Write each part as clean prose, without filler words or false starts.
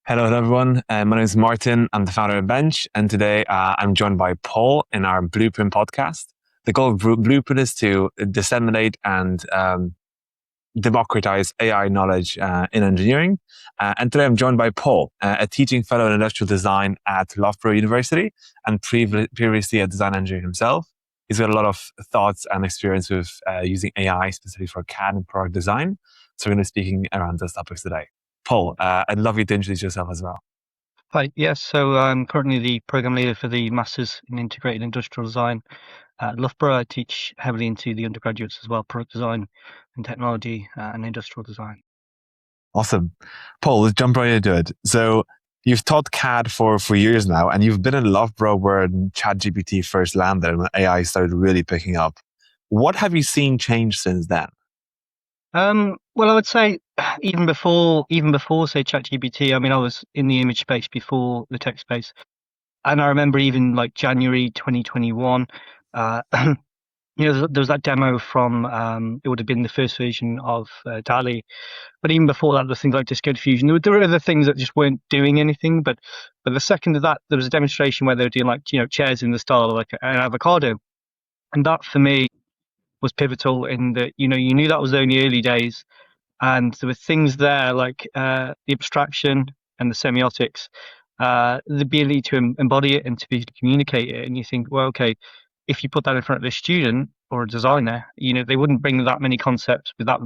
Hello, everyone. My name is Martin. I'm the founder of Bench, and today I'm joined by Paul in our Blueprint podcast. The goal of Blueprint is to disseminate and democratize AI knowledge in engineering. And today I'm joined by Paul, a teaching fellow in industrial design at Loughborough University and previously a design engineer himself. He's got a lot of thoughts and experience with using AI specifically for CAD and product design. So we're going to be speaking around those topics today. Paul, I'd love you to introduce yourself as well. Hi, yes, so I'm currently the program leader for the Masters in Integrated Industrial Design at Loughborough. I teach heavily into the undergraduates as well, product design and technology and industrial design. Awesome. Paul, let's jump right into it. So you've taught CAD for years now, and you've been in Loughborough where ChatGPT first landed and AI started really picking up. What have you seen change since then? Well, I would say even before say ChatGPT, I mean, I was in the image space before the text space. And I remember even like January 2021, there was that demo from, it would have been the first version of DALL-E. But even before that, there were things like Disco Diffusion. There were other things that just weren't doing anything. But the second of that, there was a demonstration where they were doing like, chairs in the style of like an avocado. And that for me was pivotal in that, you knew that was only early days. And there were things there like the abstraction and the semiotics, the ability to embody it and to be able to communicate it. And you think, well, okay, if you put that in front of a student or a designer, they wouldn't bring that many concepts with that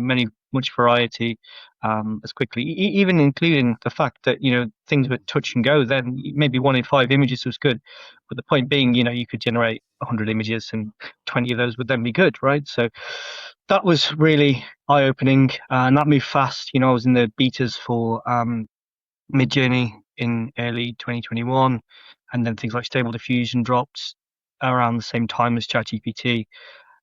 much variety as quickly. Even including the fact that things would touch and go. Then maybe 1 in 5 images was good, but the point being, you could generate 100 images and 20 of those would then be good, right? So that was really eye-opening, and that moved fast. I was in the betas for Midjourney in early 2021, and then things like Stable Diffusion dropped around the same time as ChatGPT,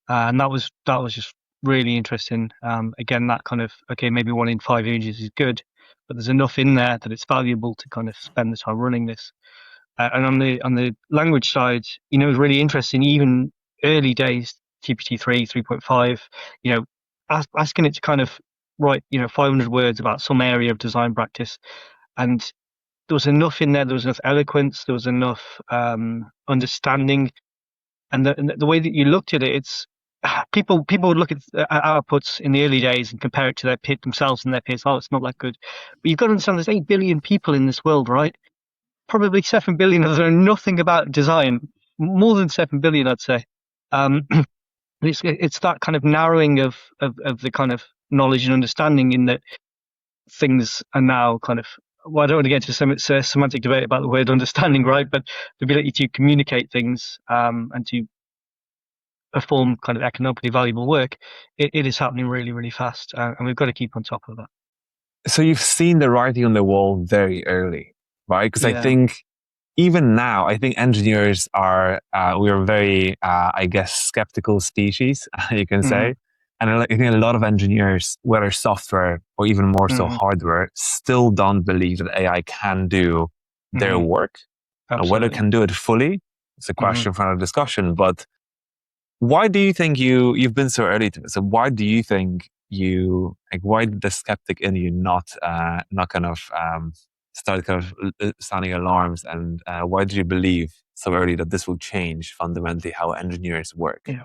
and that was just really interesting. Again, that kind of, okay, maybe 1 in 5 images is good, but there's enough in there that it's valuable to kind of spend the time running this. And on the language side, it was really interesting. Even early days, GPT-3, 3.5, asking it to kind of write 500 words about some area of design practice, and there was enough in there. There was enough eloquence. There was enough understanding, and the way that you looked at it, it's people would look at outputs in the early days and compare it to their themselves and their peers. Oh, it's not that good. But you've got to understand there's 8 billion people in this world, right? Probably 7 billion of them know nothing about design. More than 7 billion, I'd say. It's that kind of narrowing of the kind of knowledge and understanding in that things are now kind of, well, I don't want to get into a semantic debate about the word understanding, right? But the ability to communicate things and to perform kind of economically valuable work, it is happening really, really fast. And we've got to keep on top of that. So you've seen the writing on the wall very early, right? Because I think even now, I think engineers are, we're very, I guess, skeptical species, you can say. And I think a lot of engineers, whether software or even more so hardware, still don't believe that AI can do their work. Whether it can do it fully, it's a question for another discussion. But why do you think you've been so early to it? So why do you think why did the skeptic in you not kind of started kind of sounding alarms, and why did you believe so early that this will change fundamentally how engineers work? Yeah,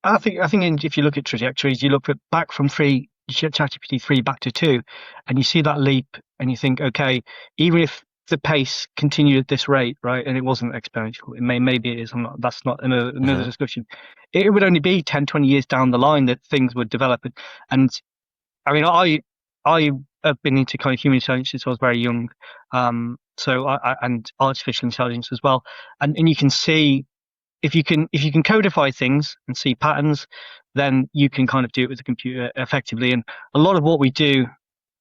I think if you look at trajectories, you look at back from ChatGPT 3 back to 2, and you see that leap, and you think, okay, even if the pace continued at this rate, right, and it wasn't exponential, maybe it is. That's not another discussion. It would only be 10, 20 years down the line that things would develop. And I mean, I have been into kind of human intelligence since I was very young, so and artificial intelligence as well. And you can see, if you can codify things and see patterns, then you can kind of do it with the computer effectively. And a lot of what we do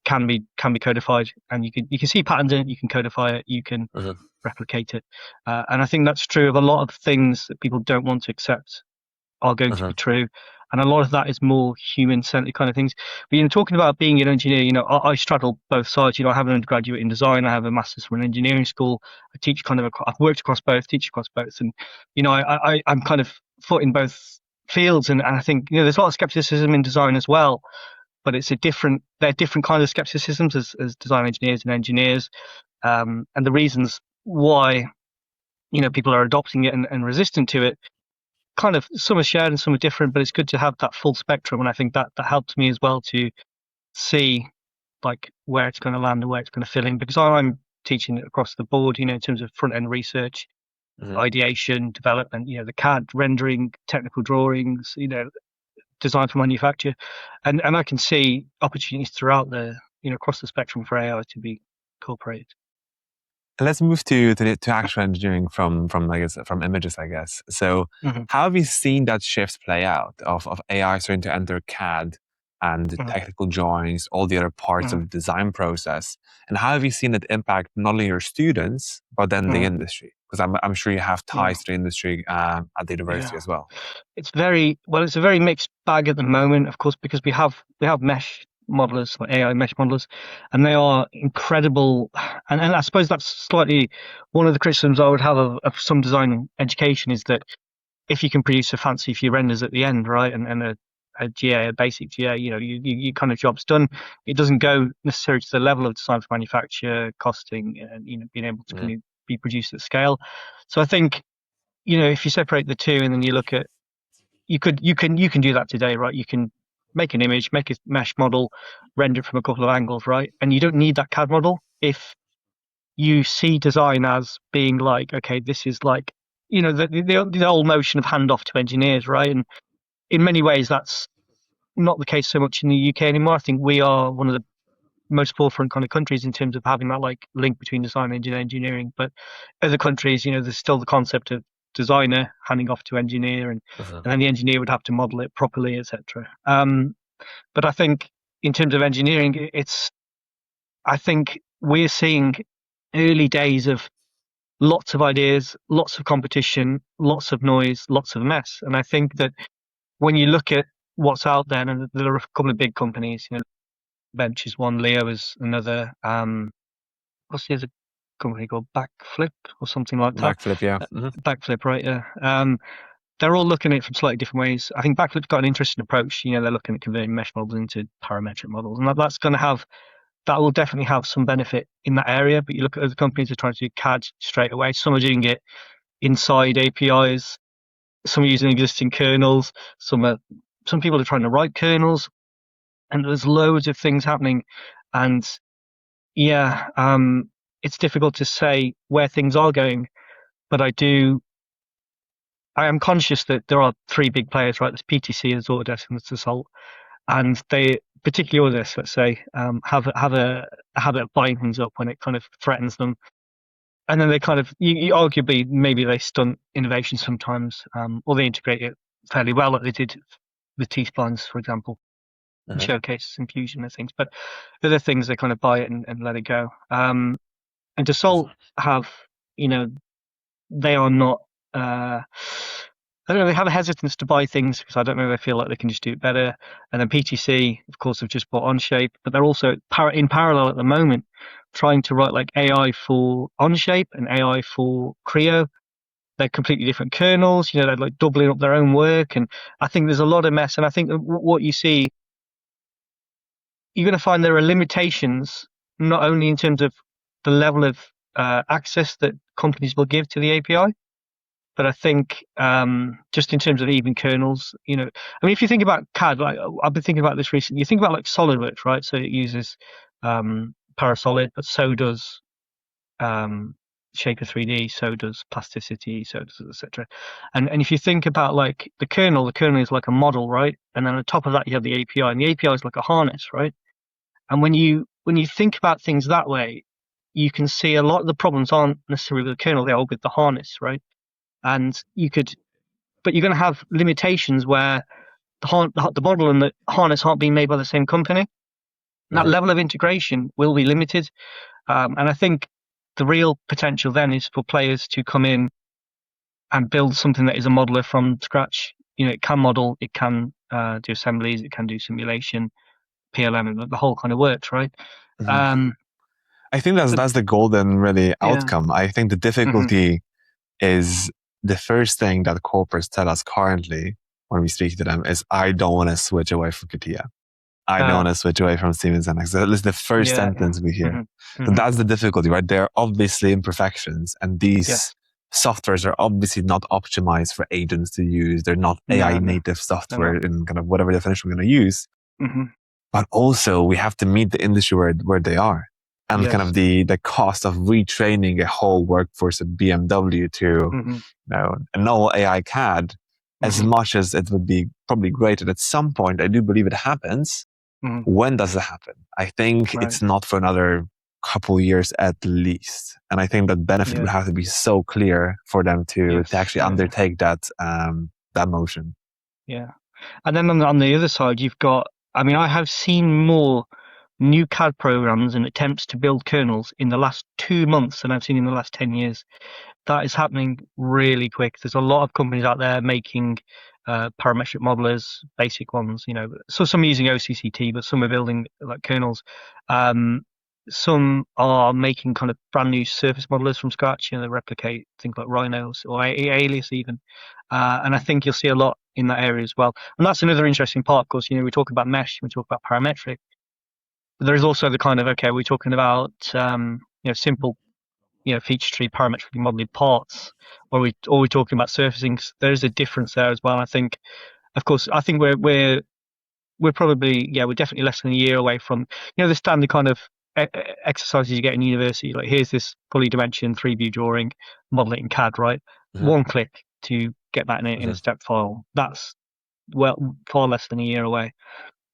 can be codified, and you can see patterns in it, you can codify it, you can replicate it. And I think that's true of a lot of things that people don't want to accept are going to be true. And a lot of that is more human-centered kind of things. But talking about being an engineer, I straddle both sides. I have an undergraduate in design. I have a master's from an engineering school. I teach I've worked across both, teach across both, and I'm kind of foot in both fields. And I think there's a lot of skepticism in design as well, but they're different kinds of skepticisms as design engineers and engineers. and the reasons why people are adopting it and resistant to it. Kind of some are shared and some are different, but it's good to have that full spectrum, and I think that helps me as well to see like where it's going to land and where it's going to fill in, because I'm teaching it across the board, in terms of front end research, ideation, development, the CAD rendering, technical drawings, design for manufacture, and I can see opportunities throughout across the spectrum for AI to be incorporated. Let's move to actual engineering from images, I guess. So, how have you seen that shift play out of AI starting to enter CAD and the technical drawings, all the other parts of the design process, and how have you seen it impact not only your students but then the industry? Because I'm sure you have ties to the industry at the university as well. It's a very mixed bag at the moment, of course, because we have mesh modelers, like AI mesh modelers, and they are incredible. And I suppose that's slightly one of the criticisms I would have of some design education, is that if you can produce a fancy few renders at the end, right, and a GA, a basic GA, you kind of job's done. It doesn't go necessarily to the level of design for manufacture, costing, and being able to be produced at scale. So I think if you separate the two and then you look at, you can do that today, right? You can make an image, make a mesh model, render it from a couple of angles, right? And you don't need that CAD model if you see design as being like, okay, this is like, the old notion of handoff to engineers, right? And in many ways, that's not the case so much in the UK anymore. I think we are one of the most forefront kind of countries in terms of having that like link between design and engineering. But other countries, there's still the concept of designer handing off to engineer, and then the engineer would have to model it properly, etc. But I think in terms of engineering, I think we're seeing early days of lots of ideas, lots of competition, lots of noise, lots of mess. And I think that when you look at what's out there, and there are a couple of big companies, Bench is one, Leo is another. There's a company called Backflip or something like that. Backflip, yeah. Backflip, right? Yeah. They're all looking at it from slightly different ways. I think Backflip's got an interesting approach. They're looking at converting mesh models into parametric models, and that will definitely have some benefit in that area. But you look at other companies that are trying to do CAD straight away. Some are doing it inside APIs. Some are using existing kernels. Some people are trying to write kernels, and there's loads of things happening. And it's difficult to say where things are going, but I am conscious that there are three big players, right? There's PTC, there's Autodesk, and there's Dassault, and they, particularly Autodesk, let's say, have a habit of buying things up when it kind of threatens them, and then they kind of, arguably, maybe they stunt innovation sometimes, or they integrate it fairly well, like they did with T-splines, for example, and showcase and fusion and things. But other things, they kind of buy it and let it go. And Dassault have, they are not. I don't know. They have a hesitance to buy things because I don't know. They feel like they can just do it better. And then PTC, of course, have just bought Onshape, but they're also in parallel at the moment trying to write like AI for Onshape and AI for Creo. They're completely different kernels. They're like doubling up their own work, and I think there's a lot of mess. And I think what you see, you're going to find there are limitations, not only in terms of the level of access that companies will give to the API, but I think just in terms of even kernels, if you think about CAD, like I've been thinking about this recently, you think about like SolidWorks, right? So it uses Parasolid, but so does Shaper 3D, so does Plasticity, so does etc. And if you think about like the kernel is like a model, right? And then on top of that you have the API, and the API is like a harness, right? And when you think about things that way, you can see a lot of the problems aren't necessarily with the kernel, they are with the harness, right? And but you're going to have limitations where the model and the harness aren't being made by the same company. And that level of integration will be limited. And I think the real potential then is for players to come in and build something that is a modeler from scratch. It can model, it can do assemblies, it can do simulation, PLM, and the whole kind of works, right? I think that's the golden really outcome. I think the difficulty is the first thing that corporates tell us currently when we speak to them is, I don't want to switch away from CATIA. I don't want to switch away from Siemens NX. That is the first Yeah. sentence we hear. Mm-hmm. That's the difficulty, right? There are obviously imperfections, and these softwares are obviously not optimized for agents to use. They're not AI native software in kind of whatever definition we're going to use. Mm-hmm. But also, we have to meet the industry where they are. And kind of the cost of retraining a whole workforce at BMW to know AI CAD, as much as it would be probably great, and at some point, I do believe it happens. When does it happen? I think it's not for another couple years at least. And I think that benefit would have to be so clear for them to actually undertake that motion. Yeah. And then on the other side, you've got, I mean, I have seen more new CAD programs and attempts to build kernels in the last 2 months than I've seen in the last 10 years. That is happening really quick. There's a lot of companies out there making parametric modelers, basic ones, so some are using OCCT, but some are building like kernels. Some are making kind of brand new surface modelers from scratch, they replicate things like Rhinos or Alias even. And I think you'll see a lot in that area as well. And that's another interesting part, of course. We talk about mesh, we talk about parametric. But there is also the kind of, okay, we're talking about simple feature tree parametrically modeled parts, or we're talking about surfacing. There's a difference there as well. And I think, of course, we're probably we're definitely less than a year away from the standard kind of exercises you get in university. Like, here's this fully dimension 3-view drawing, model it in CAD, right? One click to get that in a step file. That's far less than a year away.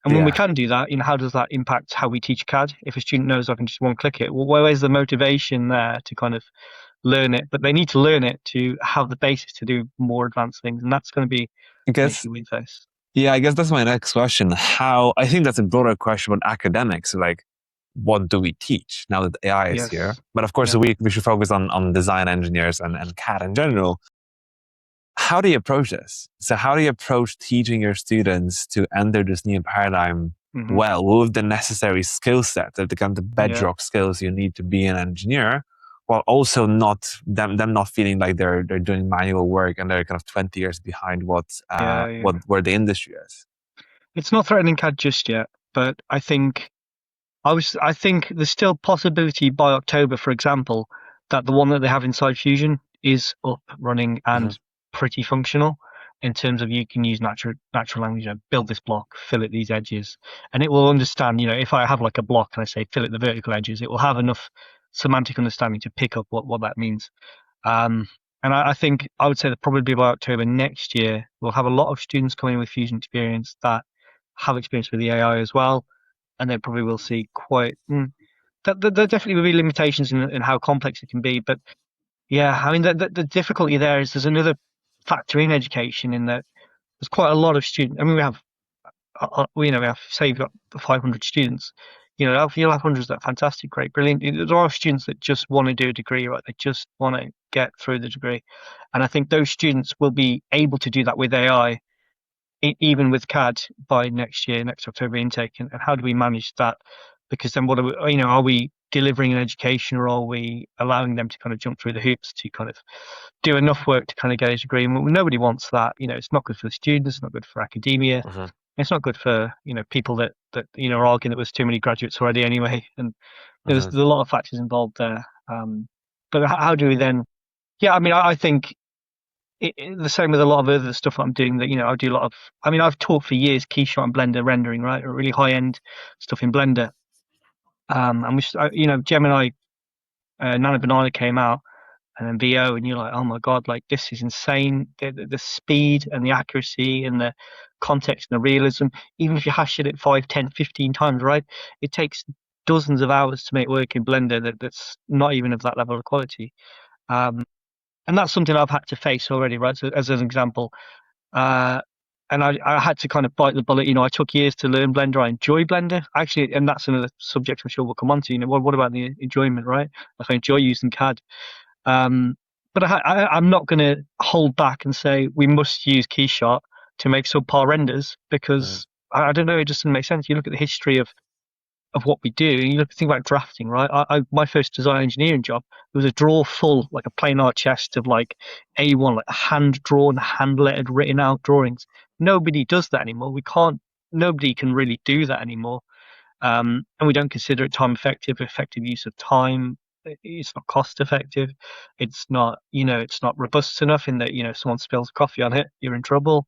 And when we can do that, how does that impact how we teach CAD? If a student knows I can just one click it, well, where's the motivation there to kind of learn it? But they need to learn it to have the basis to do more advanced things, and that's going to be an issue we face. Yeah, I guess that's my next question. I think that's a broader question about academics. Like, what do we teach now that AI is here? But of course, we should focus on design engineers and CAD in general. How do you approach this? So how do you approach teaching your students to enter this new paradigm well, with the necessary skill set, the kind of bedrock skills you need to be an engineer, while also not them not feeling like they're doing manual work and they're kind of 20 years behind where the industry is? It's not threatening CAD just yet, but I think there's still possibility by October, for example, that the one that they have inside Fusion is up, running, and pretty functional in terms of you can use natural language, build this block, fill it these edges, and it will understand, if I have like a block and I say fill it the vertical edges, it will have enough semantic understanding to pick up what that means. And I think I would say that probably by October next year, we'll have a lot of students coming with Fusion experience that have experience with the AI as well. And then probably we'll see there definitely will be limitations in how complex it can be. But yeah, I mean, the difficulty there is there's another factor in education, in that there's quite a lot of students. I mean, we have say you've got 500 students. You'll have hundreds that are fantastic, great, brilliant. There are students that just want to do a degree, right? They just want to get through the degree. And I think those students will be able to do that with AI, even with CAD, by next October intake. And how do we manage that? Because then are we delivering an education, or are we allowing them to kind of jump through the hoops to kind of do enough work to kind of get a degree? And nobody wants that. It's not good for the students, it's not good for academia. It's not good for, people that are arguing that there's too many graduates already anyway. And there's a lot of factors involved there. But how do we then? Yeah, I mean, I think the same with a lot of other stuff I'm doing, that, I do a lot of, I mean, I've taught for years Keyshot and Blender rendering, right? Really high end stuff in Blender. And Gemini, Nano Banana came out, and then VO, and you're like, oh my God, like, this is insane. The speed and the accuracy and the context and the realism, even if you hash it 5, 10, 15 times, right? It takes dozens of hours to make work in Blender that's not even of that level of quality. And that's something I've had to face already, right? So as an example, and I had to kind of bite the bullet. I took years to learn Blender. I enjoy Blender, actually, and that's another subject I'm sure we'll come on to. What about the enjoyment, right? Like, I enjoy using CAD. But I'm not going to hold back and say we must use Keyshot to make subpar renders, because I don't know, it just doesn't make sense. You look at the history of what we do, and you think about drafting, right? My first design engineering job, it was a drawer full, like a plain art chest of like A1, like hand drawn, hand lettered, written out drawings. Nobody does that anymore. We can't nobody can really do that anymore. And we don't consider it time effective use of time. It's not cost effective. It's not, it's not robust enough in that, if someone spills coffee on it, you're in trouble.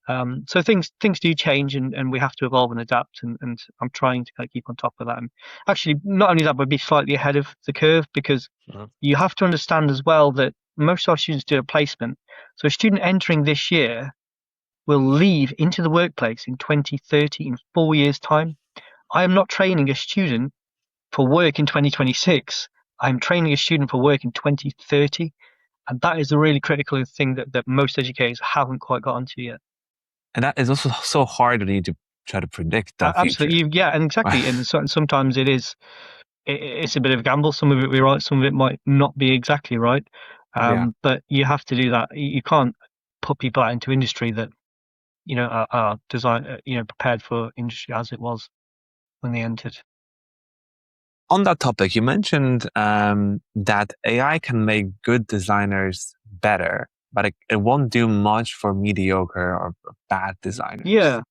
So things do change, and we have to evolve and adapt. And I'm trying to kind of keep on top of that. And actually, not only that, but be slightly ahead of the curve, because you have to understand as well that most of our students do a placement. So a student entering this year will leave into the workplace in 2030, in 4 years' time. I am not training a student for work in 2026. I'm training a student for work in 2030. And that is a really critical thing that most educators haven't quite got onto yet. And that is also so hard when you need to try to predict the Absolutely, future. yeah, and exactly. And sometimes it's a bit of a gamble. Some of it will be right, some of it might not be exactly right. Yeah. But you have to do that. You can't put people out into industry that are designed, prepared for industry as it was when they entered. On that topic, you mentioned that AI can make good designers better, but it won't do much for mediocre or bad designers. Yeah,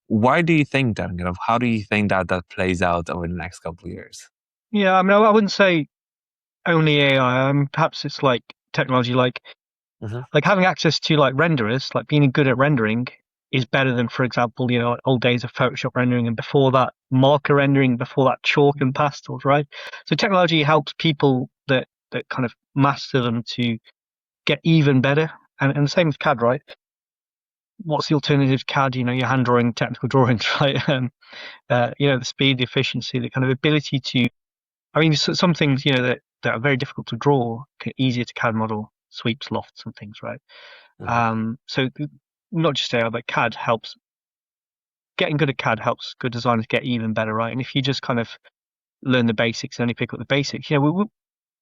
Why do you think that? How do you think that that plays out over the next couple of years? yeah. I mean, I wouldn't say only AI. Perhaps it's like technology, Hmm. like having access to like renderers, like being good at rendering is better than, for example, old days of Photoshop rendering, and before that marker rendering, before that chalk and pastels, right? So technology helps people that kind of master them to get even better. And the same with CAD, right? What's the alternative to CAD? Your hand drawing technical drawings, right? The speed, the efficiency, the kind of ability to, I mean, some things, that are very difficult to draw, easier to CAD model, sweeps, lofts, and things, right? Hmm. So not just AI, but CAD helps. Getting good at CAD helps good designers get even better, right? And if you just kind of learn the basics, only pick up the basics,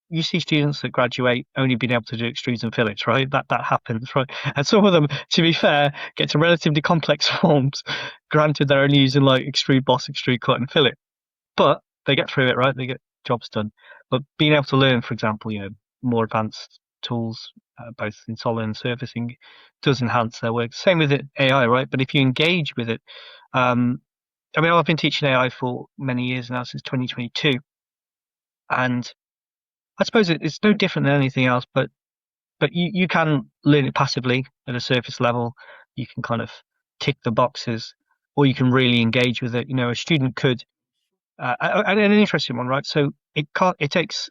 you see students that graduate only being able to do extrudes and fillets, right? That happens, right? And some of them, to be fair, get to relatively complex forms. Granted, they're only using like extrude, boss, extrude, cut, and fillet, but they get through it, right? They get jobs done. But being able to learn, for example, more advanced tools, both in solid and surfacing, does enhance their work. Same with AI, right? But if you engage with it, um, I mean, I've been teaching AI for many years now, since 2022, and I suppose it's no different than anything else. But you can learn it passively at a surface level. You can kind of tick the boxes, or you can really engage with it. A student could. And an interesting one, right? So it takes,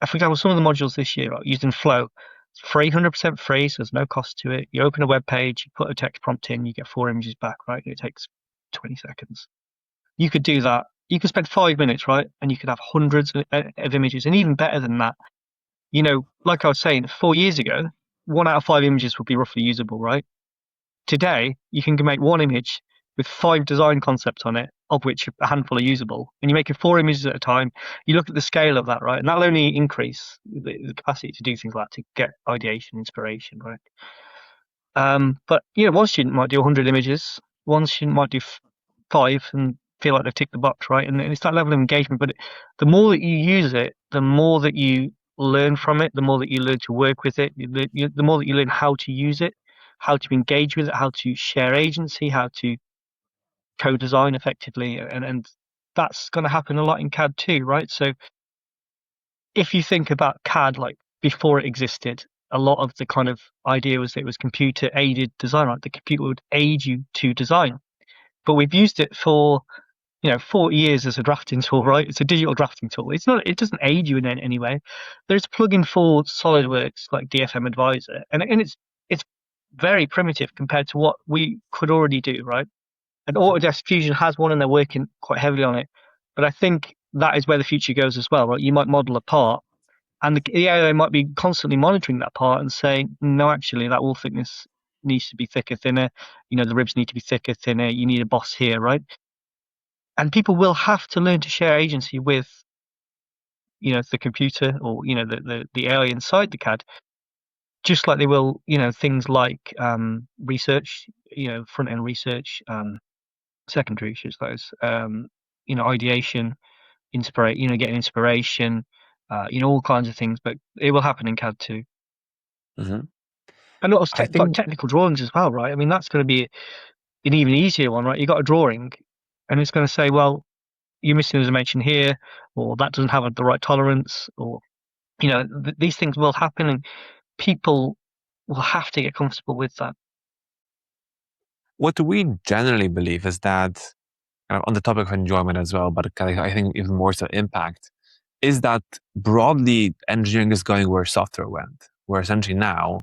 for example, some of the modules this year are used in Flow. It's free, 100% free, so there's no cost to it. You open a web page, you put a text prompt in, you get 4 images back, right? It takes 20 seconds. You could do that. You could spend 5 minutes, right? And you could have hundreds of images, and even better than that. Like I was saying, 4 years ago, 1 out of 5 images would be roughly usable, right? Today, you can make one image with 5 design concepts on it, of which a handful are usable, and you're making 4 images at a time. You look at the scale of that, right? And that'll only increase the capacity to do things like that, to get ideation, inspiration, right? But one student might do 100 images, one student might do 5 and feel like they've ticked the box, right? And it's that level of engagement. But the more that you use it, the more that you learn from it, the more that you learn to work with it, the more that you learn how to use it, how to engage with it, how to share agency, how to co-design effectively, and that's going to happen a lot in CAD too, right? So if you think about CAD, like before it existed, a lot of the kind of idea was that it was computer aided design, right? The computer would aid you to design. But we've used it for 40 years as a drafting tool, right? It's a digital drafting tool. It doesn't aid you in any way. There's a plugin for SolidWorks like DFM Advisor, and it's very primitive compared to what we could already do, right? And Autodesk Fusion has one, and they're working quite heavily on it. But I think that is where the future goes as well, right? You might model a part, and the AI might be constantly monitoring that part and saying, no, actually, that wall thickness needs to be thicker, thinner. The ribs need to be thicker, thinner. You need a boss here, right? And people will have to learn to share agency with, the computer, or the AI inside the CAD, just like they will, things like research, front end research, secondary issues, those, ideation, getting inspiration, all kinds of things. But it will happen in CAD too. Hmm. And also I like think technical drawings as well, right? I mean, that's going to be an even easier one, right? You got a drawing, and it's going to say, well, you're missing a dimension here, or that doesn't have the right tolerance, or these things will happen, and people will have to get comfortable with that. What we generally believe is that, on the topic of enjoyment as well, but I think even more so impact, is that broadly engineering is going where software went, where essentially now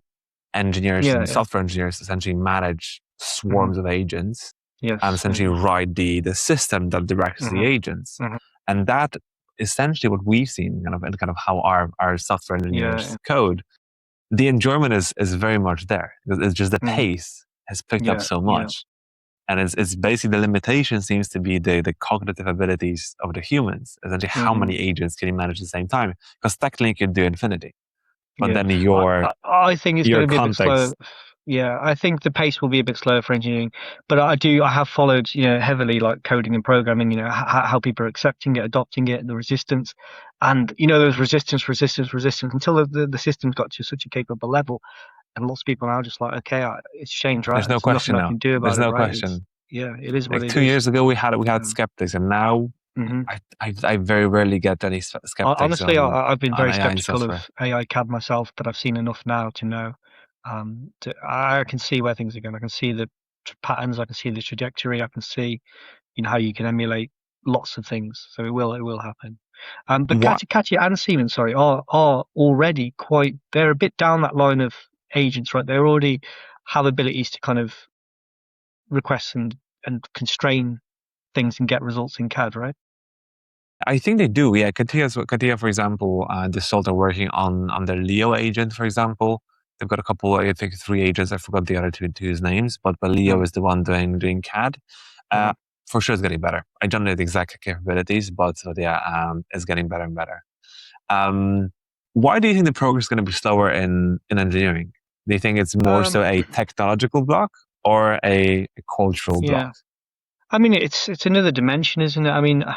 engineers and Yeah. software engineers essentially manage Hmm. swarms of agents and Yes. essentially write the system that directs the Hmm. agents. Hmm. And that essentially what we've seen and kind of how our software engineers Yeah. code, the enjoyment is very much there. It's just the Hmm. pace has picked up Yeah. so Yeah. much. And it's basically the limitation seems to be the cognitive abilities of the humans. Essentially, how Hmm. many agents can you manage at the same time? Because technically you could do infinity. But Yeah. then I think it's going your to be a bit slow. context. Yeah, I think the pace will be a bit slower for engineering, but I have followed, heavily like coding and programming, how people are accepting it, adopting it, the resistance, and there's resistance until the system's got to such a capable level, and lots of people are now just like, okay, it's changed, right? There's no There's question nothing I now. can do There's about it, no right? It's question. Yeah, it is what Like it two is. years ago, we had Um, skeptics, and now mhm. I very rarely get any skeptics Honestly, I've been on very AI and skeptical of software. AI CAD myself, but I've seen enough now to know. I can see where things are going. I can see the patterns. I can see the trajectory. I can see, how you can emulate lots of things. So it will happen. But What Katia and Siemens, sorry, are already quite. They're a bit down that line of agents, right? They already have abilities to kind of request and constrain things and get results in CAD, right? I think they do, yeah. Katia, for example, Dassault are working on their Leo agent, for example. They've got a couple, I think, three agents. I forgot the other two's names, but Leo Mm-hmm. is the one doing CAD. Mm-hmm. For sure, it's getting better. I don't know the exact capabilities, but yeah, it's getting better and better. Um, why do you think the progress is going to be slower in engineering? Do you think it's more Um, so a technological block or a cultural block? yeah. I mean, it's another dimension, isn't it? I mean, I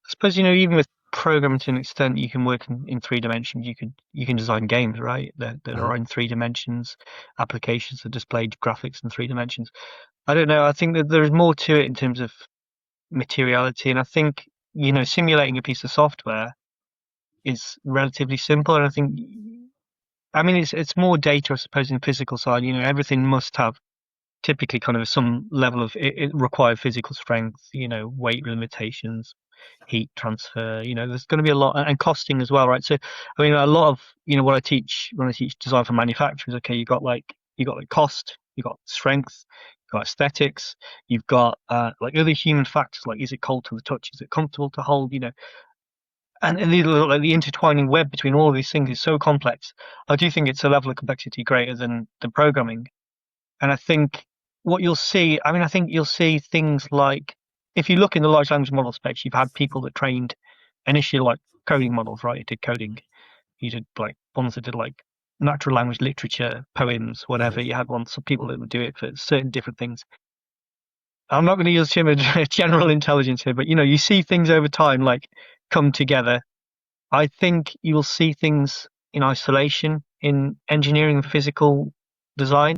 suppose even with programming to an extent, you can work in 3 dimensions. You can design games, right? That Mhm. are in 3 dimensions, applications that display graphics in 3 dimensions. I don't know. I think that there's more to it in terms of materiality, and I think simulating a piece of software is relatively simple. And I think, I mean, it's more data, I suppose, in physical side. Everything must have typically kind of some level of it require physical strength, weight limitations, heat transfer. There's going to be a lot, and costing as well, right? So, I mean, a lot of what I teach when I teach design for manufacturers. Okay, you got like cost, you got strength, you got aesthetics, you've got like other human factors, like is it cold to the touch, is it comfortable to hold, and like the intertwining web between all of these things is so complex. I do think it's a level of complexity greater than programming. And I think what you'll see, I mean, I think you'll see things like, if you look in the large language model space, you've had people that trained initially like coding models, right? You did coding, you did like ones that did like natural language literature, poems, whatever. You had some people that would do it for certain different things. I'm not going to use general intelligence here, but you see things over time like come together. I think you will see things in isolation in engineering and physical design.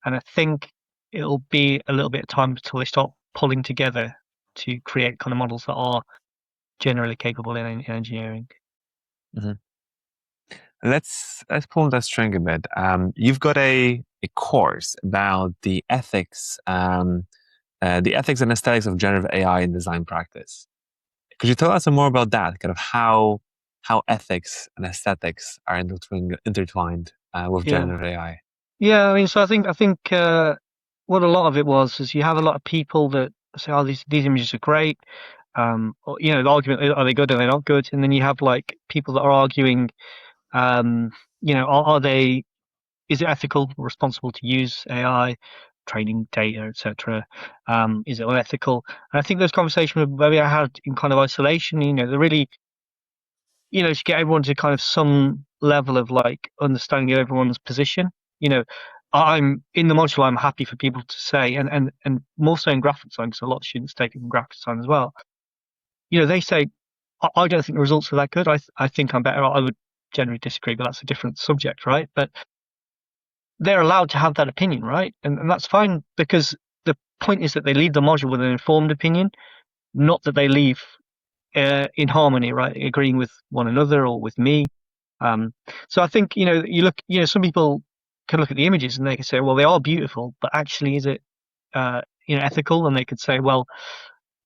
And I think it'll be a little bit of time until they start pulling together to create kind of models that are generally capable in engineering. Mhm. Let's pull that string a bit. You've got a course about the ethics and aesthetics of generative AI in design practice. Could you tell us some more about that? Kind of how ethics and aesthetics are intertwined with Yeah, generative AI. yeah. I mean, so I think what a lot of it was is you have a lot of people that say, "Oh, these images are great." Or, the argument, are they good? Are they not good? And then you have like people that are arguing, um, are they? Is it ethical or responsible to use AI, training data, etc.? Is it unethical? And I think those conversations maybe I had in kind of isolation, they're really, to get everyone to kind of some level of like understanding of everyone's position. You know, I'm in the module. I'm happy for people to say, and more so in graphic design, because a lot of students take it in graphic design as well. They say, I don't think the results are that good. I think I'm better. I would generally disagree, but that's a different subject, right? But they're allowed to have that opinion, right? And that's fine because the point is that they leave the module with an informed opinion, not that they leave in harmony, right? Agreeing with one another or with me. So I think, some people can look at the images and they can say, well, they are beautiful, but actually, is it, ethical? And they could say, well,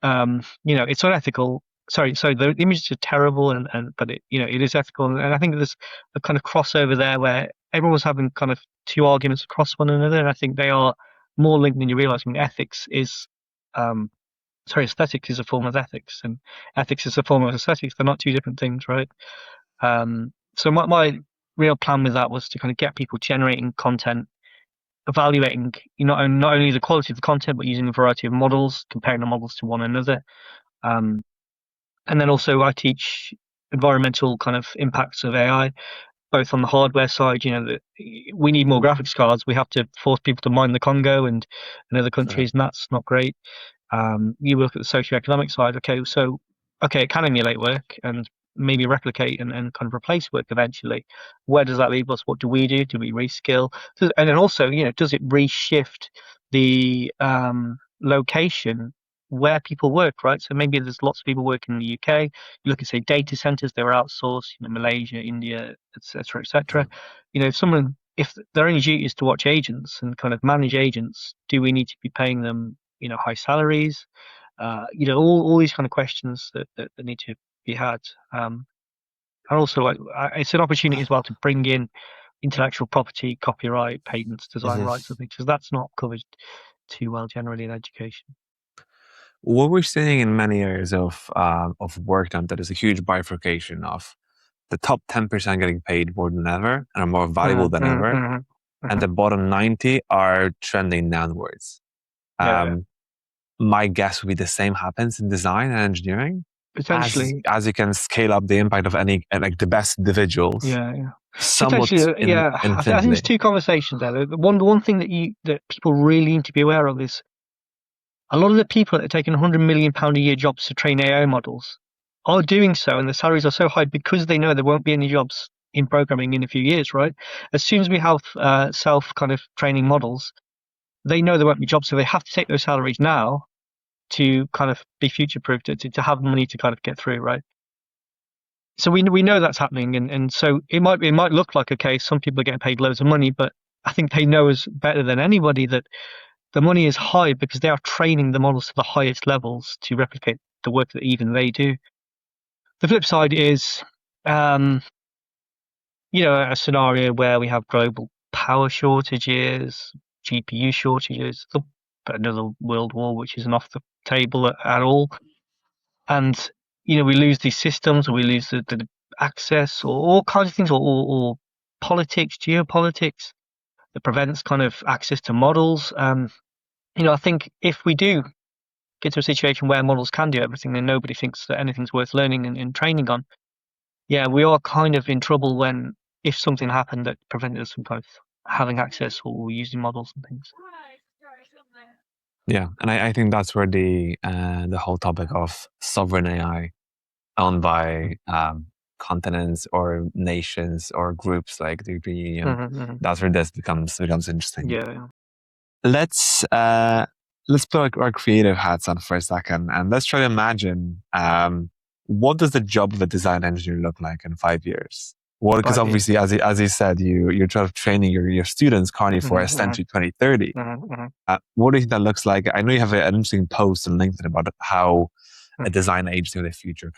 it's unethical. Sorry, so the images are terrible, but it is ethical. And I think there's a kind of crossover there where everyone was having kind of two arguments across one another, and I think they are more linked than you realize. I mean, aesthetics is a form of ethics, and ethics is a form of aesthetics. They're not two different things, right? So my real plan with that was to kind of get people generating content, evaluating not only the quality of the content, but using a variety of models, comparing the models to one another. And then also I teach environmental kind of impacts of AI, both on the hardware side. We need more graphics cards. We have to force people to mine the Congo and in other countries, and that's not great. You look at the socioeconomic side. Okay, it can emulate work and maybe replicate and kind of replace work eventually. Where does that leave us? What do we do? Do we reskill? And then also, does it reshift the location where people work, right? So maybe there's lots of people working in the UK. You look at, say, data centers, they were outsourced, Malaysia, India, etc., etc. If their only duty is to watch agents and kind of manage agents, do we need to be paying them, high salaries? All these kind of questions that need to be had. And also, it's an opportunity as well to bring in intellectual property, copyright, patents, design rights, and things, because that's not covered too well generally in education. What we're seeing in many areas of work done, that is a huge bifurcation of the top 10% getting paid more than ever and are more valuable than ever, and the bottom 90 are trending downwards. My guess would be the same happens in design and engineering. Potentially, as you can scale up the impact of any, like the best individuals. Somewhat potentially, I think there's two conversations there. The one thing that people really need to be aware of is a lot of the people that are taking £100 million a year jobs to train AI models are doing so, and the salaries are so high because they know there won't be any jobs in programming in a few years, right? As soon as we have self kind of training models, they know there won't be jobs, so they have to take those salaries now to kind of be future proof, to have money to kind of get through, right? So we know that's happening, and so it might look like, okay, some people are getting paid loads of money, but I think they know as better than anybody that the money is high because they are training the models to the highest levels to replicate the work that even they do. The flip side is, a scenario where we have global power shortages, GPU shortages, another world war, which isn't off the table at all. And, we lose these systems, or we lose the access, or all kinds of things, or politics, geopolitics, that prevents kind of access to models. I think if we do get to a situation where models can do everything, then nobody thinks that anything's worth learning and training on. Yeah, we are kind of in trouble if something happened that prevented us from kind of having access or using models and things. Yeah, and I think that's where the whole topic of sovereign AI owned by continents or nations or groups like the European Union, that's where this becomes interesting. Yeah. Let's put our creative hats on for a second, and let's try to imagine what does the job of a design engineer look like in 5 years? Well, because obviously, as you said, you're trying to training your students currently for essentially 2030. What do you think that looks like? I know you have an interesting post on LinkedIn about how a design agency in the future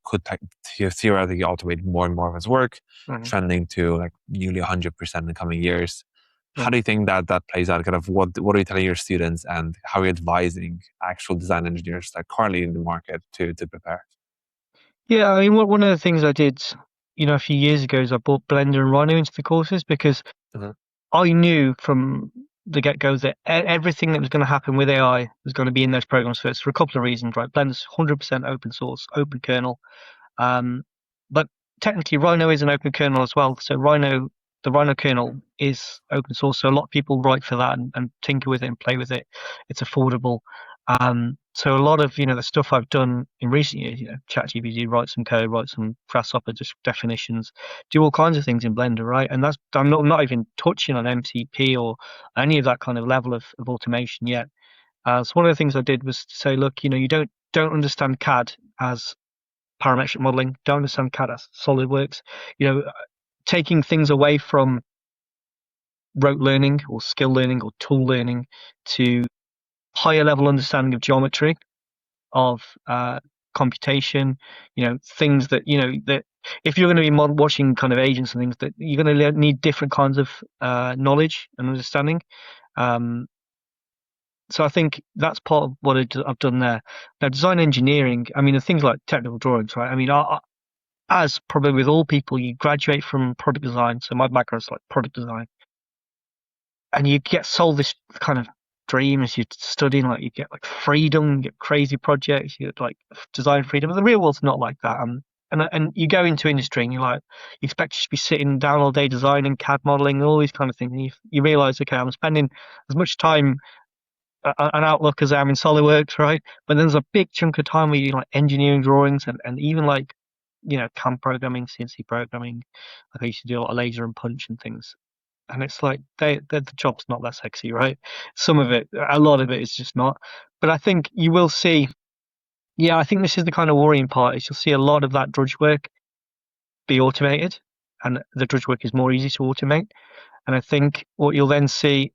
could theoretically automate more and more of its work, trending to like nearly 100% in the coming years. How do you think that plays out? Kind of what are you telling your students, and how are you advising actual design engineers that are currently in the market to prepare? Yeah, I mean, one of the things I did, a few years ago is I brought Blender and Rhino into the courses because I knew from the get-go that everything that was going to happen with AI was going to be in those programs first for a couple of reasons, right? Blender's 100% open source, open kernel. But technically Rhino is an open kernel as well. So the Rhino kernel is open source. So a lot of people write for that and tinker with it and play with it. It's affordable. So a lot of, the stuff I've done in recent years, ChatGPT, write some code, write some Grasshopper definitions, do all kinds of things in Blender, right? And I'm not even touching on MCP or any of that kind of level of automation yet. So one of the things I did was to say, look, you don't understand CAD as parametric modeling, don't understand CAD as SolidWorks. Taking things away from rote learning or skill learning or tool learning to higher level understanding of geometry, of computation, things that, that if you're going to be watching kind of agents and things, that you're going to need different kinds of knowledge and understanding. So I think that's part of what I've done there. Now, design engineering, I mean, the things like technical drawings, right? I mean, as probably with all people, you graduate from product design. So my background is like product design. And you get sold this kind of dream as you're studying, like you get like freedom, you get crazy projects, you get like design freedom. But the real world's not like that. And you go into industry and you expect to be sitting down all day designing, CAD modeling, and all these kind of things. And you realize, okay, I'm spending as much time on Outlook as I am in SolidWorks, right? But then there's a big chunk of time where you like engineering drawings and even like, CAM programming, CNC programming. Like I used to do a lot of laser and punch and things. And it's like the job's not that sexy, right? Some of it, a lot of it is just not. But I think you will see. Yeah, I think this is the kind of worrying part. Is you'll see a lot of that drudge work be automated, and the drudge work is more easy to automate. And I think what you'll then see.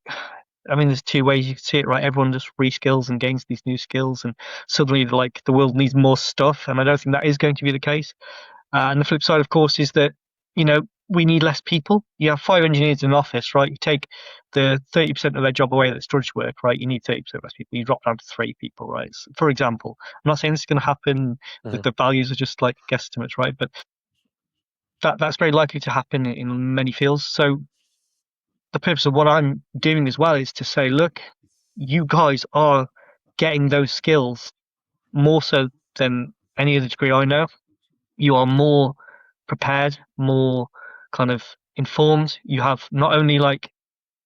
I mean, there's two ways you can see it, right? Everyone just reskills and gains these new skills, and suddenly, like, the world needs more stuff. And I don't think that is going to be the case. And the flip side, of course, is that, we need less people. You have 5 engineers in an office, right? You take the 30% of their job away that's drudge work, right? You need 30% less people. You drop down to 3 people, right? So, for example, I'm not saying this is going to happen. Mhm. The values are just like guesstimates, right? But that's very likely to happen in many fields. So the purpose of what I'm doing as well is to say, look, you guys are getting those skills more so than any other degree I know. You are more prepared, more kind of informed. You have not only like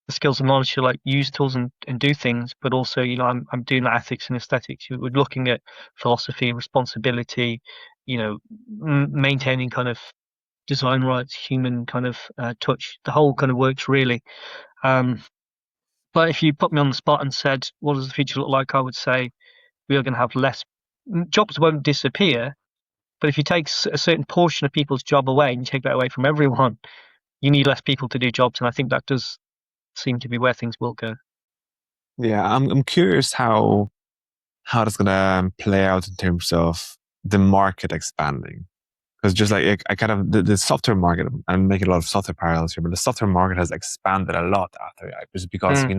the skills and knowledge to like use tools and do things, but also, I'm doing that ethics and aesthetics. We're looking at philosophy, responsibility, maintaining kind of design rights, human kind of touch. The whole kind of works really. But if you put me on the spot and said, what does the future look like? I would say we are going to have less jobs won't disappear. But if you take a certain portion of people's job away and you take that away from everyone, you need less people to do jobs. And I think that does seem to be where things will go. Yeah, I'm curious how that's gonna play out in terms of the market expanding. Because just like I kind of the software market, I'm making a lot of software parallels here, but the software market has expanded a lot after AI, just because it's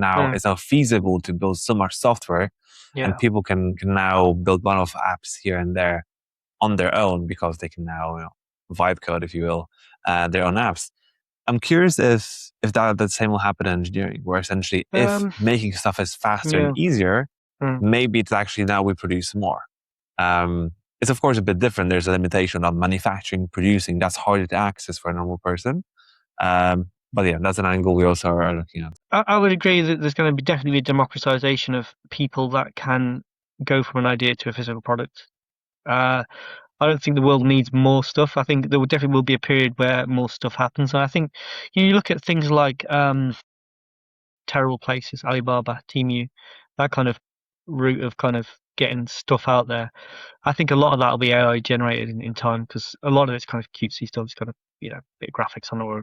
now feasible to build so much software, and people can now build one-off apps here and there on their own because they can now vibe code, if you will, their own apps. I'm curious if that the same will happen in engineering, where essentially if making stuff is faster and easier, maybe it's actually now we produce more. It's of course a bit different. There's a limitation on manufacturing, producing. That's harder to access for a normal person. But yeah, that's an angle we also are looking at. I would agree that there's going to be definitely a democratization of people that can go from an idea to a physical product. I don't think the world needs more stuff. I think there definitely will be a period where more stuff happens. And I think you look at things like terrible places, Alibaba, Temu, that kind of route of kind of getting stuff out there. I think a lot of that will be AI generated in time, because a lot of it's kind of cutesy stuff. It's kind of, bit of graphics on it, or,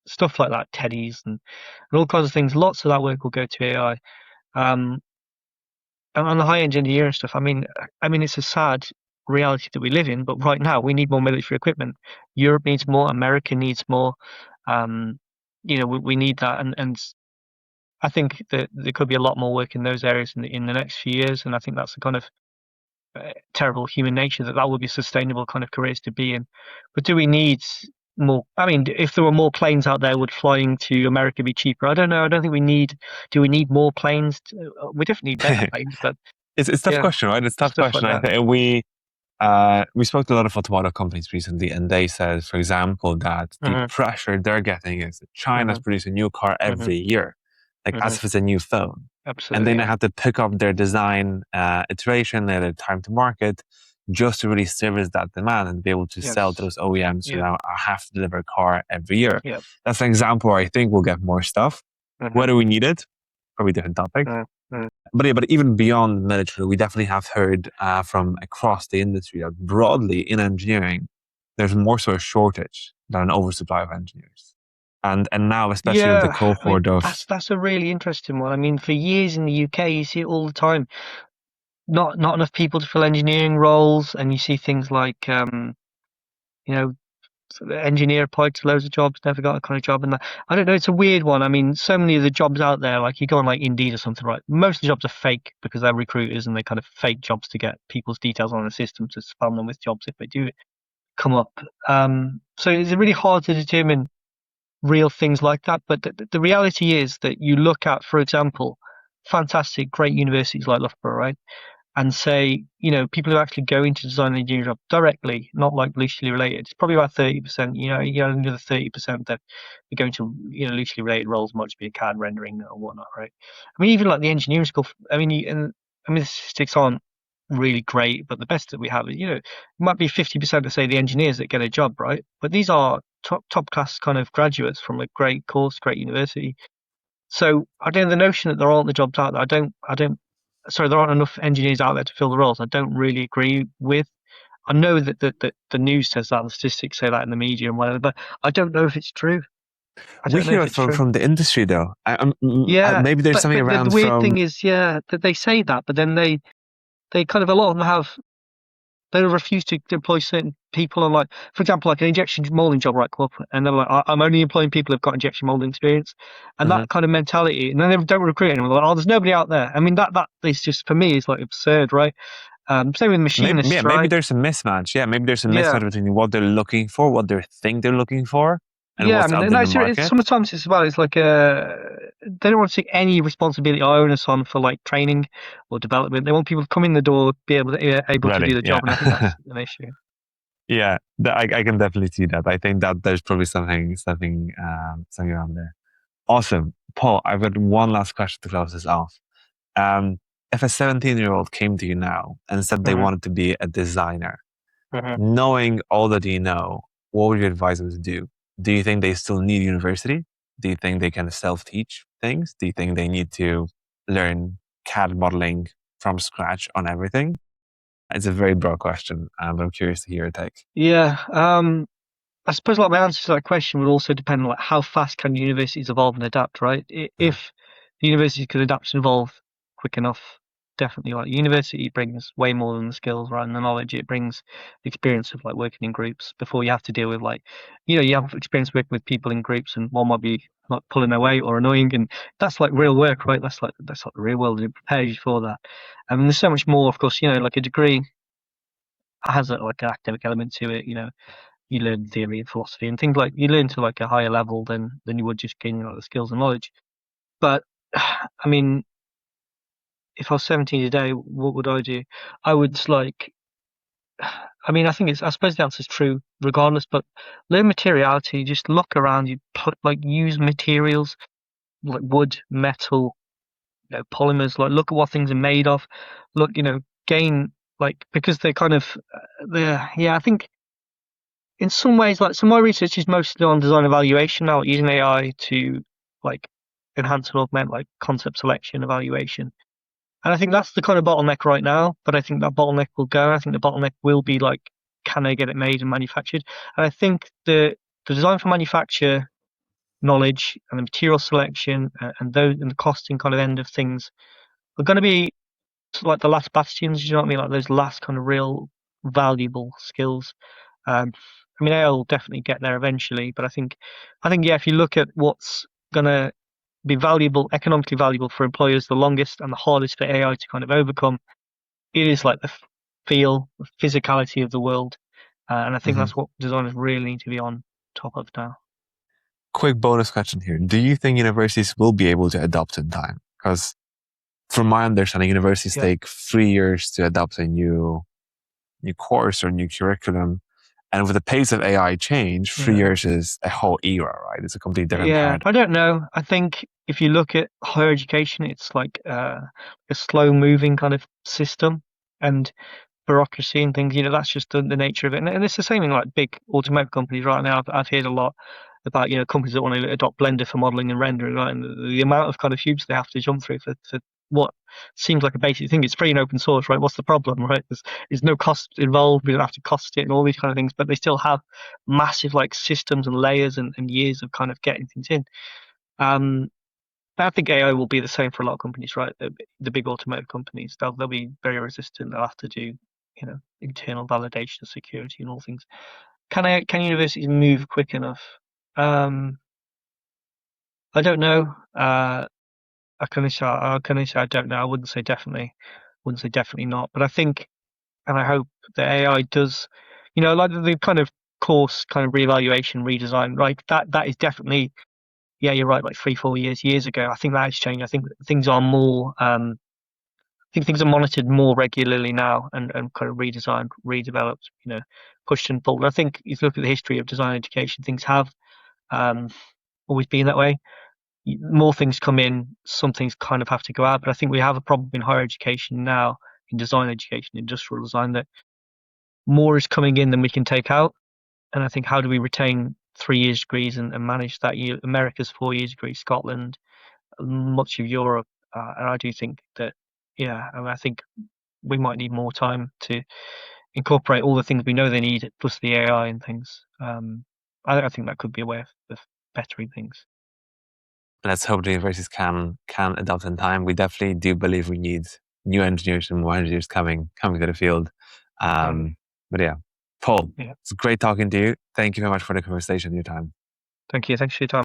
stuff like that, teddies and all kinds of things. Lots of that work will go to AI. And on the high-end engineering stuff, I mean, it's a sad reality that we live in, but right now we need more military equipment. Europe needs more. America needs more. We need that, and I think that there could be a lot more work in those areas in the next few years, and I think that's the kind of terrible human nature that would be sustainable kind of careers to be in. But do we need more? I mean, if there were more planes out there, would flying to America be cheaper? I don't know. I don't think we need. Do we need more planes? We definitely need better planes, but it's a tough question, right? It's a tough question. Like I think we spoke to a lot of automotive companies recently, and they said, for example, that the pressure they're getting is that China's producing a new car every year, like as if it's a new phone. Absolutely. And then they have to pick up their design iteration and their time to market just to really service that demand and be able to sell to those OEMs who now have to deliver a car every year. That's an example where I think we'll get more stuff. Whether we need it, probably a different topic. Mm. But even beyond the military, we definitely have heard from across the industry that broadly in engineering, there's more so a shortage than an oversupply of engineers. And now, especially with the Yeah, I mean cohort of that's a really interesting one. I mean, for years in the UK, you see it all the time. Not enough people to fill engineering roles, and you see things like you know, sort of engineer applied to loads of jobs, never got a kind of job, and that. I don't know. It's a weird one. I mean, so many of the jobs out there, like you go on like Indeed or something, right? Most of the jobs are fake because they're recruiters and they kind of fake jobs to get people's details on the system to spam them with jobs if they do come up. So it's really hard to determine real things like that. But the reality is that you look at, for example, fantastic, great universities like Loughborough, right? And say, people who actually go into design and engineering job directly, not like loosely related, it's probably about 30%. Another 30% that are going to, loosely related roles might just be a CAD rendering or whatnot, right? I mean, even like the engineering school, the statistics aren't really great, but the best that we have is, it might be 50% to say the engineers that get a job, right? But these are top class kind of graduates from a great course, great university. So I don't the notion that there aren't the jobs out there. Sorry, there aren't enough engineers out there to fill the roles. I don't really agree with. I know that the news says that, the statistics say that in the media and whatever, but I don't know if it's true. I we don't know hear if it it's true. from the industry though. Yeah, Maybe there's but something the around weird from thing is, yeah, that they say that, but then they kind of a lot of them they refuse to employ certain people. And like, for example, like an injection molding job right come up, and they're like, I'm only employing people who've got injection molding experience, and Mhm. that kind of mentality. And then they don't recruit anyone. They're like, oh, there's nobody out there. I mean, that is just for me is like absurd, right? Same with Maybe, yeah, machinists, maybe right? there's a mismatch. Yeah, maybe there's a Yeah. mismatch between what they're looking for, what they think they're looking for, and Yeah, I what's mean, out there in no, the market. sometimes it's about it's like they don't want to take any responsibility or onus on for like training or development. They want people to come in the door, be able to do Ready, the yeah. job, and I think that's an issue. Yeah, I can definitely see that. I think that there's probably something around there. Awesome. Paul, I've got one last question to close this off. Um, if a 17-year-old came to you now and said they Hmm. wanted to be a designer, Hmm. knowing all that you know, what would you advise them to do? Do you think they still need university? Do you think they can self-teach things? Do you think they need to learn CAD modeling from scratch on everything? It's a very broad question, but I'm curious to hear your take. Yeah. I suppose like my answer to that question would also depend on like how fast can universities evolve and adapt, right? Mhm. If the university could adapt and evolve quick enough, definitely like university brings way more than the skills, right? And the knowledge it brings the experience of like working in groups before you have to deal with like, you have experience working with people in groups and one might be like pulling their weight or annoying and that's like real work, right? That's like the real world and it prepares you for that. I mean, there's so much more, of course, like a degree has like an academic element to it, you learn theory and philosophy and things like you learn to like a higher level than you would just gaining like the skills and knowledge. But I mean, if I was 17 today, what would I do? I would like, I mean, I suppose the answer is true regardless, but learn materiality, just look around you, use materials like wood, metal, polymers, like look at what things are made of, look, gain because they're kind of, I think in some ways, like, so my research is mostly on design evaluation now, using AI to like enhance and augment like concept selection evaluation. And I think that's the kind of bottleneck right now, but I think that bottleneck will go. I think the bottleneck will be like, can they get it made and manufactured? And I think the design for manufacture knowledge and the material selection and the costing kind of end of things are going to be like the last bastions, you know what I mean? Like those last kind of real valuable skills. Um, I mean, they'll definitely get there eventually, but I think, yeah, if you look at what's gonna be valuable, economically valuable for employers, the longest and the hardest for AI to kind of overcome, it is like the the physicality of the world, and I think Mhm. that's what designers really need to be on top of now. Quick bonus question here. Do you think universities will be able to adapt in time? Because from my understanding, universities Yeah, take 3 years to adopt a new course or new curriculum. And with the pace of AI change, three yeah. years is a whole era, right? It's a completely different Yeah, paradigm. I don't know. I think if you look at higher education, it's like a slow moving kind of system and bureaucracy and things. That's just the nature of it. And it's the same in like big automotive companies right now. I've heard a lot about companies that want to adopt Blender for modeling and rendering, right? And the amount of kind of hoops they have to jump through for what seems like a basic thing. It's free and open source, right? What's the problem, right? There's no cost involved. We don't have to cost it and all these kind of things, but they still have massive like systems and layers and years of kind of getting things in. I think AI will be the same for a lot of companies, right? The big automotive companies, they'll be very resistant. They'll have to do, internal validation, security, and all things. Can universities move quick enough? I don't know. I can say I don't know. I wouldn't say definitely. Wouldn't say definitely not. But I think, and I hope that AI does, like the kind of course kind of reevaluation, redesign, right? That is definitely, yeah, you're right. Like 3-4 years ago, I think that has changed. I think things are more. I think things are monitored more regularly now and kind of redesigned, redeveloped. Pushed and pulled. I think if you look at the history of design education, things have always been that way. More things come in, some things kind of have to go out. But I think we have a problem in higher education now, in design education, industrial design, that more is coming in than we can take out. And I think, how do we retain 3 years degrees and manage that? America's 4 years degree, Scotland, much of Europe, and I do think that, yeah, I think we might need more time to incorporate all the things we know they need, plus the AI and things. I think that could be a way of bettering things. Let's hope the universities can adopt in time. We definitely do believe we need new engineers and more engineers coming to the field. But yeah, Paul, It's great talking to you. Thank you very much for the conversation and your time. Thank you. Thanks for your time.